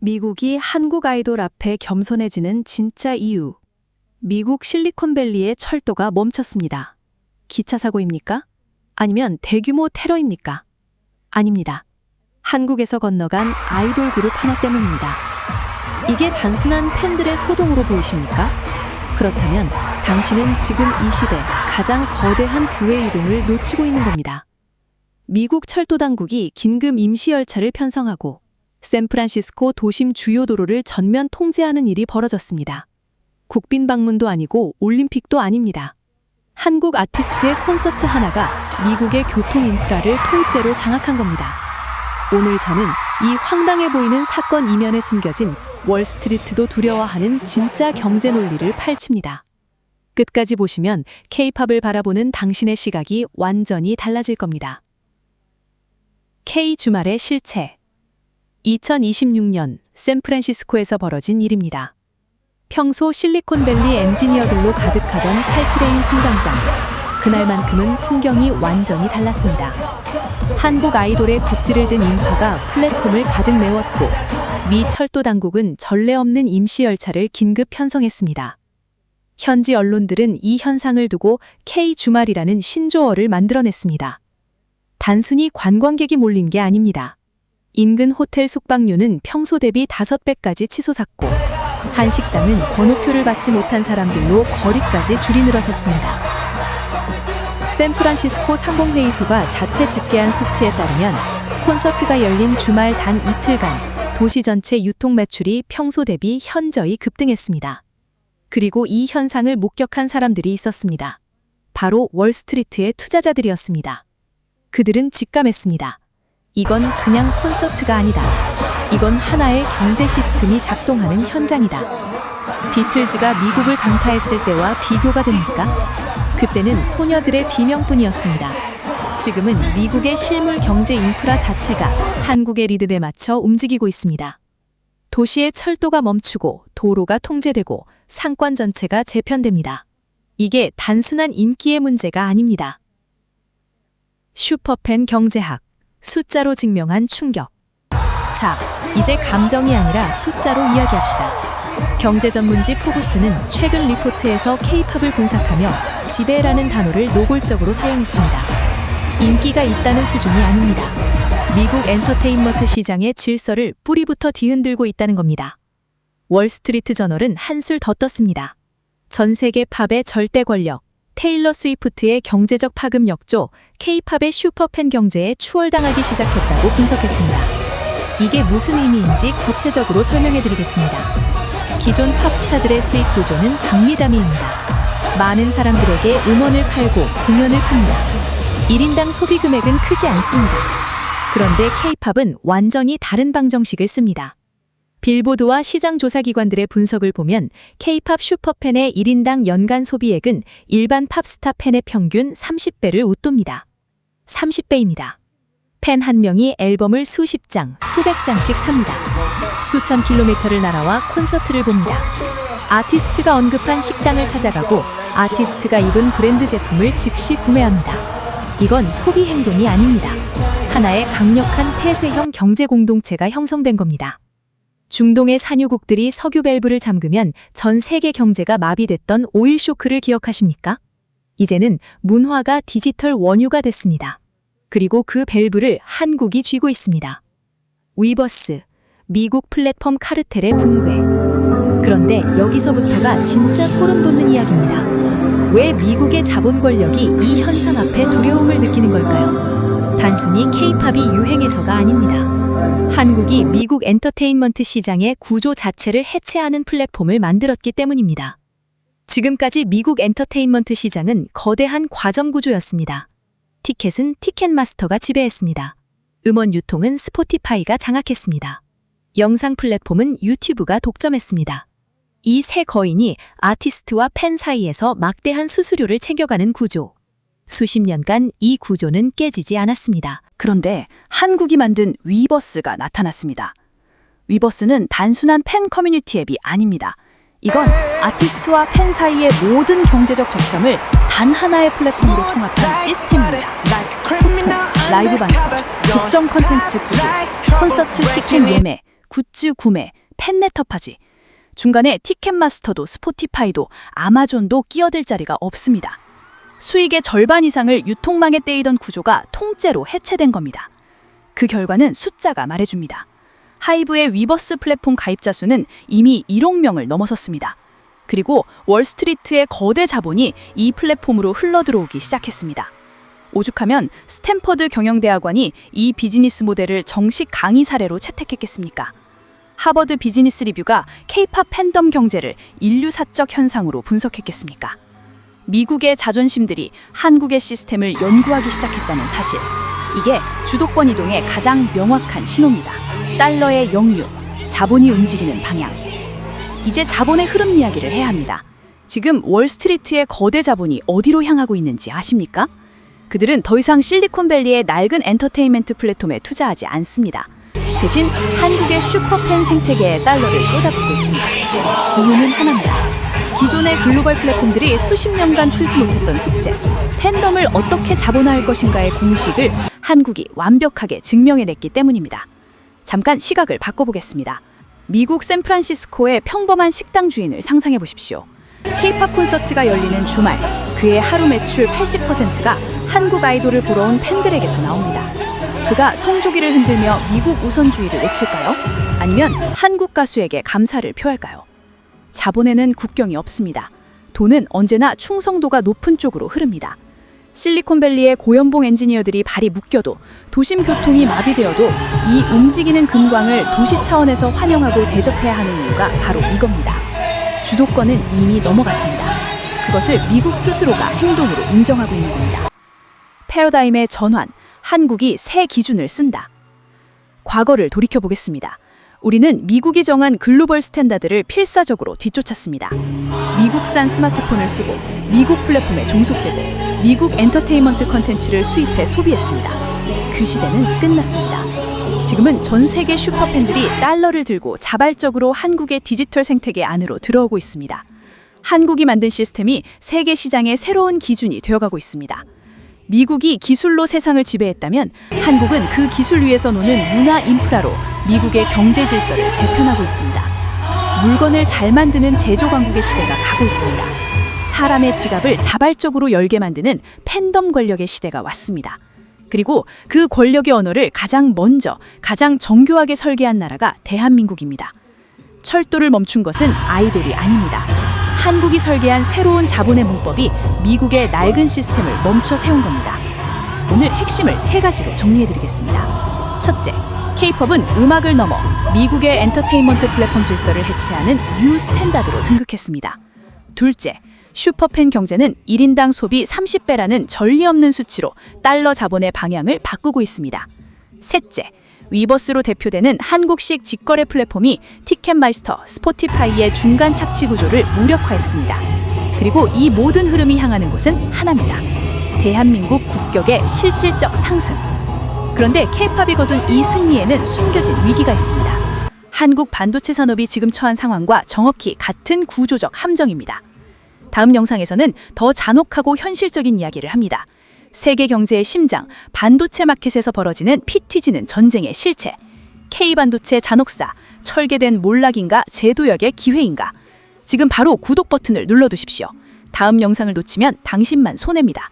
미국이 한국 아이돌 앞에 겸손해지는 진짜 이유. 미국 실리콘밸리의 철도가 멈췄습니다. 기차 사고입니까? 아니면 대규모 테러입니까? 아닙니다. 한국에서 건너간 아이돌 그룹 하나 때문입니다. 이게 단순한 팬들의 소동으로 보이십니까? 그렇다면 당신은 지금 이 시대 가장 거대한 부의 이동을 놓치고 있는 겁니다. 미국 철도 당국이 긴급 임시 열차를 편성하고 샌프란시스코 도심 주요 도로를 전면 통제하는 일이 벌어졌습니다. 국빈 방문도 아니고 올림픽도 아닙니다. 한국 아티스트의 콘서트 하나가 미국의 교통 인프라를 통째로 장악한 겁니다. 오늘 저는 이 황당해 보이는 사건 이면에 숨겨진 월스트리트도 두려워하는 진짜 경제 논리를 파헤칩니다. 끝까지 보시면 K-팝을 바라보는 당신의 시각이 완전히 달라질 겁니다. K 주말의 실체. 2026년 샌프란시스코에서 벌어진 일입니다. 평소 실리콘밸리 엔지니어들로 가득하던 칼트레인 승강장. 그날만큼은 풍경이 완전히 달랐습니다. 한국 아이돌의 굿즈를 든 인파가 플랫폼을 가득 메웠고 미 철도 당국은 전례 없는 임시 열차를 긴급 편성했습니다. 현지 언론들은 이 현상을 두고 K 주말이라는 신조어를 만들어냈습니다. 단순히 관광객이 몰린 게 아닙니다. 인근 호텔 숙박료는 평소 대비 5배까지 치솟았고 한 식당은 번호표를 받지 못한 사람들로 거리까지 줄이 늘어섰습니다. 샌프란시스코 상공회의소가 자체 집계한 수치에 따르면 콘서트가 열린 주말 단 이틀간 도시 전체 유통 매출이 평소 대비 현저히 급등했습니다. 그리고 이 현상을 목격한 사람들이 있었습니다. 바로 월스트리트의 투자자들이었습니다. 그들은 직감했습니다. 이건 그냥 콘서트가 아니다. 이건 하나의 경제 시스템이 작동하는 현장이다. 비틀즈가 미국을 강타했을 때와 비교가 됩니까? 그때는 소녀들의 비명뿐이었습니다. 지금은 미국의 실물 경제 인프라 자체가 한국의 리듬에 맞춰 움직이고 있습니다. 도시의 철도가 멈추고 도로가 통제되고 상권 전체가 재편됩니다. 이게 단순한 인기의 문제가 아닙니다. 슈퍼팬 경제학, 숫자로 증명한 충격. 자, 이제 감정이 아니라 숫자로 이야기합시다. 경제 전문지 포브스는 최근 리포트에서 K-팝을 분석하며 지배라는 단어를 노골적으로 사용했습니다. 인기가 있다는 수준이 아닙니다. 미국 엔터테인먼트 시장의 질서를 뿌리부터 뒤흔들고 있다는 겁니다. 월스트리트 저널은 한술 더 떴습니다. 전 세계 팝의 절대 권력, 테일러 스위프트의 경제적 파급 역조, K-팝의 슈퍼팬 경제에 추월당하기 시작했다고 분석했습니다. 이게 무슨 의미인지 구체적으로 설명해드리겠습니다. 기존 팝스타들의 수익 구조는 박리담이입니다. 많은 사람들에게 음원을 팔고 공연을 팝니다. 1인당 소비 금액은 크지 않습니다. 그런데 K-팝은 완전히 다른 방정식을 씁니다. 빌보드와 시장 조사기관들의 분석을 보면 K-팝 슈퍼팬의 1인당 연간 소비액은 일반 팝스타 팬의 평균 30배를 웃돕니다. 30배입니다. 팬 한 명이 앨범을 수십 장, 수백 장씩 삽니다. 수천 킬로미터를 날아와 콘서트를 봅니다. 아티스트가 언급한 식당을 찾아가고 아티스트가 입은 브랜드 제품을 즉시 구매합니다. 이건 소비 행동이 아닙니다. 하나의 강력한 폐쇄형 경제 공동체가 형성된 겁니다. 중동의 산유국들이 석유 밸브를 잠그면 전 세계 경제가 마비됐던 오일 쇼크를 기억하십니까? 이제는 문화가 디지털 원유가 됐습니다. 그리고 그 밸브를 한국이 쥐고 있습니다. 위버스, 미국 플랫폼 카르텔의 붕괴. 그런데 여기서부터가 진짜 소름 돋는 이야기입니다. 왜 미국의 자본 권력이 이 현상 앞에 두려움을 느끼는 걸까요? 단순히 K-팝이 유행해서가 아닙니다. 한국이 미국 엔터테인먼트 시장의 구조 자체를 해체하는 플랫폼을 만들었기 때문입니다. 지금까지 미국 엔터테인먼트 시장은 거대한 과점 구조였습니다. 티켓은 티켓마스터가 지배했습니다. 음원 유통은 스포티파이가 장악했습니다. 영상 플랫폼은 유튜브가 독점했습니다. 이 세 거인이 아티스트와 팬 사이에서 막대한 수수료를 챙겨가는 구조. 수십 년간 이 구조는 깨지지 않았습니다. 그런데 한국이 만든 위버스가 나타났습니다. 위버스는 단순한 팬 커뮤니티 앱이 아닙니다. 이건 아티스트와 팬 사이의 모든 경제적 접점을 단 하나의 플랫폼으로 통합한 시스템입니다. 소통, 라이브 방송, 독점 컨텐츠 구조, 콘서트 티켓 예매, 굿즈 구매, 팬레터까지. 중간에 티켓마스터도 스포티파이도 아마존도 끼어들 자리가 없습니다. 수익의 절반 이상을 유통망에 떼이던 구조가 통째로 해체된 겁니다. 그 결과는 숫자가 말해줍니다. 하이브의 위버스 플랫폼 가입자 수는 이미 1억 명을 넘어섰습니다. 그리고 월스트리트의 거대 자본이 이 플랫폼으로 흘러들어오기 시작했습니다. 오죽하면 스탠퍼드 경영대학원이 이 비즈니스 모델을 정식 강의 사례로 채택했겠습니까? 하버드 비즈니스 리뷰가 K-팝 팬덤 경제를 인류사적 현상으로 분석했겠습니까? 미국의 자존심들이 한국의 시스템을 연구하기 시작했다는 사실. 이게 주도권 이동의 가장 명확한 신호입니다. 달러의 역류, 자본이 움직이는 방향. 이제 자본의 흐름 이야기를 해야 합니다. 지금 월스트리트의 거대 자본이 어디로 향하고 있는지 아십니까? 그들은 더 이상 실리콘밸리의 낡은 엔터테인먼트 플랫폼에 투자하지 않습니다. 대신 한국의 슈퍼팬 생태계에 달러를 쏟아붓고 있습니다. 이유는 하나입니다. 기존의 글로벌 플랫폼들이 수십 년간 풀지 못했던 숙제, 팬덤을 어떻게 자본화할 것인가의 공식을 한국이 완벽하게 증명해냈기 때문입니다. 잠깐 시각을 바꿔보겠습니다. 미국 샌프란시스코의 평범한 식당 주인을 상상해 보십시오. K-팝 콘서트가 열리는 주말, 그의 하루 매출 80%가 한국 아이돌을 보러 온 팬들에게서 나옵니다. 그가 성조기를 흔들며 미국 우선주의를 외칠까요? 아니면 한국 가수에게 감사를 표할까요? 자본에는 국경이 없습니다. 돈은 언제나 충성도가 높은 쪽으로 흐릅니다. 실리콘밸리의 고연봉 엔지니어들이 발이 묶여도, 도심 교통이 마비되어도 이 움직이는 금광을 도시 차원에서 환영하고 대접해야 하는 이유가 바로 이겁니다. 주도권은 이미 넘어갔습니다. 그것을 미국 스스로가 행동으로 인정하고 있는 겁니다. 패러다임의 전환, 한국이 새 기준을 쓴다. 과거를 돌이켜보겠습니다. 우리는 미국이 정한 글로벌 스탠다드를 필사적으로 뒤쫓았습니다. 미국산 스마트폰을 쓰고 미국 플랫폼에 종속되고 미국 엔터테인먼트 컨텐츠를 수입해 소비했습니다. 그 시대는 끝났습니다. 지금은 전 세계 슈퍼팬들이 달러를 들고 자발적으로 한국의 디지털 생태계 안으로 들어오고 있습니다. 한국이 만든 시스템이 세계 시장의 새로운 기준이 되어가고 있습니다. 미국이 기술로 세상을 지배했다면 한국은 그 기술 위에서 노는 문화 인프라로 미국의 경제 질서를 재편하고 있습니다. 물건을 잘 만드는 제조 강국의 시대가 가고 있습니다. 사람의 지갑을 자발적으로 열게 만드는 팬덤 권력의 시대가 왔습니다. 그리고 그 권력의 언어를 가장 먼저, 가장 정교하게 설계한 나라가 대한민국입니다. 철도를 멈춘 것은 아이돌이 아닙니다. 한국이 설계한 새로운 자본의 문법이 미국의 낡은 시스템을 멈춰 세운 겁니다. 오늘 핵심을 3가지로 정리해드리겠습니다. 첫째, K-팝은 음악을 넘어 미국의 엔터테인먼트 플랫폼 질서를 해체하는 뉴 스탠다드로 등극했습니다. 둘째, 슈퍼팬 경제는 1인당 소비 30배라는 전리 없는 수치로 달러 자본의 방향을 바꾸고 있습니다. 셋째, 위버스로 대표되는 한국식 직거래 플랫폼이 티켓마스터, 스포티파이의 중간 착취 구조를 무력화했습니다. 그리고 이 모든 흐름이 향하는 곳은 하나입니다. 대한민국 국격의 실질적 상승. 그런데 K-팝이 거둔 이 승리에는 숨겨진 위기가 있습니다. 한국 반도체 산업이 지금 처한 상황과 정확히 같은 구조적 함정입니다. 다음 영상에서는 더 잔혹하고 현실적인 이야기를 합니다. 세계 경제의 심장, 반도체 마켓에서 벌어지는 피 튀지는 전쟁의 실체. K반도체 잔혹사, 철개된 몰락인가 제도역의 기회인가. 지금 바로 구독 버튼을 눌러두십시오. 다음 영상을 놓치면 당신만 손해입니다.